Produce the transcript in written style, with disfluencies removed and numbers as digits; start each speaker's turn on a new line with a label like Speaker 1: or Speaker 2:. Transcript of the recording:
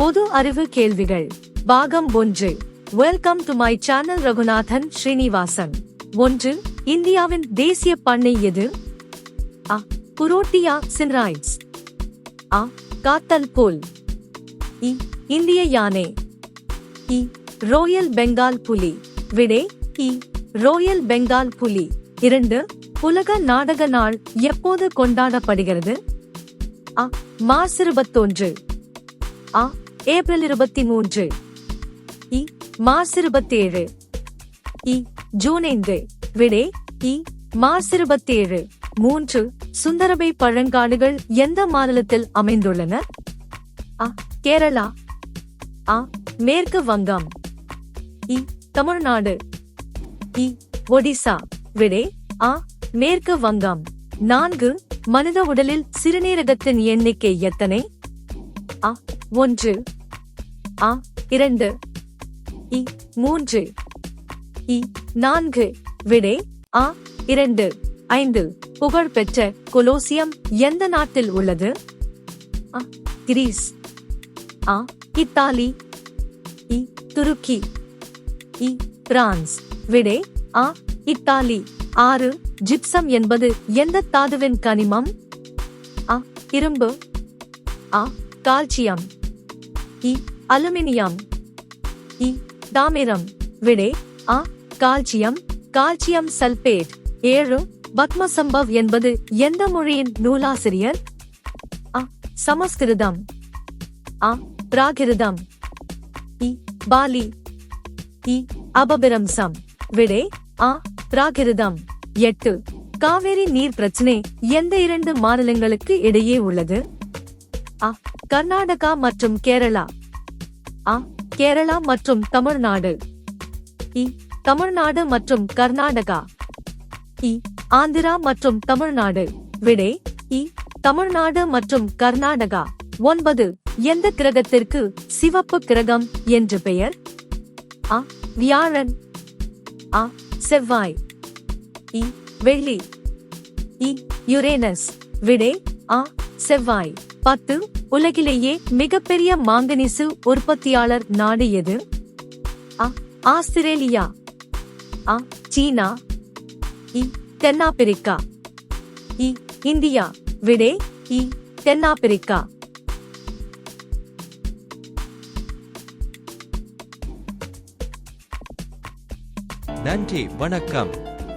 Speaker 1: பொது அறிவு கேள்விகள் பாகம் 1. Welcome to my channel. Raghunathan Srinivasan. 1. இந்தியாவின் தேசிய பண்ணை எது? அ. புரோட்டியா சின்ராய்ட்ஸ். அ. காத்தல் புல். இ. இந்திய யானை. இ. ரோயல் பெங்கால் புலி. விடை இ. ரோயல் பெங்கால் புலி. 2. உலக நாடக நாள் எப்போது கொண்டாடப்படுகிறது? அ. மார்ச் 21. அ. ஏப்ரல் 23. இ. மார்ச் 27. இ. ஜூன் 5. விடை இ. மார்ச் 27. 3. சுந்தரபை பழங்காடுகள் எந்த மாநிலத்தில் அமைந்துள்ளன? அ. கேரளா. அ. மேற்கு வங்கம். இ. தமிழ்நாடு. இ. ஒடிசா. விடை அ. மேற்கு வங்கம். 4. மனித உடலில் சிறுநீரகத்தின் எண்ணிக்கை எத்தனை? அ. 1. அ. 2. இ. 3. இ. 4. விடை அ. 2. 5. புகழ்பெற்ற கொலோசியம் எந்த நாட்டில் உள்ளது? அ. கிரீஸ். அ. இத்தாலி. இ. துருக்கி. இ. பிரான்ஸ். விடை அ. இத்தாலி. 6. ஜிப்சம் என்பது எந்த தாதுவின் கனிமம்? அ. இரும்பு. அ. கால்சியம். இ. அலுமினியம். இ. தாமிரம். விடை அ. கால்சியம். Calcium sulphate. 7. பத்மசம்பவ் என்பது எந்த மொழியின் நூலாசிரியர்? அ. சமஸ்கிருதம். அ. பிராகிருதம். இ. பாலி. இ. அபபிரம்சம். விடை அ. பிராகிருதம். 8. காவேரி நீர் பிரச்சினை எந்த 2 மாநிலங்களுக்கு இடையே உள்ளது? அ. கர்நாடகா மற்றும் கேரளா. அ. கேரளா மற்றும் தமிழ்நாடு. இ. தமிழ்நாடு மற்றும் கர்நாடகா. இ. ஆந்திரா மற்றும் தமிழ்நாடு. விடை இ. தமிழ்நாடு மற்றும் கர்நாடகா. 9. எந்த கிரகத்திற்கு சிவப்பு கிரகம் என்று பெயர்? அ. வியாழன். அ. செவ்வாய். இ. வெள்ளி. இ. யுரேனஸ். விடை அ. செவ்வாய். 10. உலகிலேயே மிகப்பெரிய மாங்கனீசு உற்பத்தியாளர் நாடு எது? அ. ஆஸ்திரேலியா. அ. சீனா. இ. தென்னாப்பிரிக்கா. இ. இந்தியா. விடை இ. தென்னாப்பிரிக்கா.
Speaker 2: நன்றி, வணக்கம்.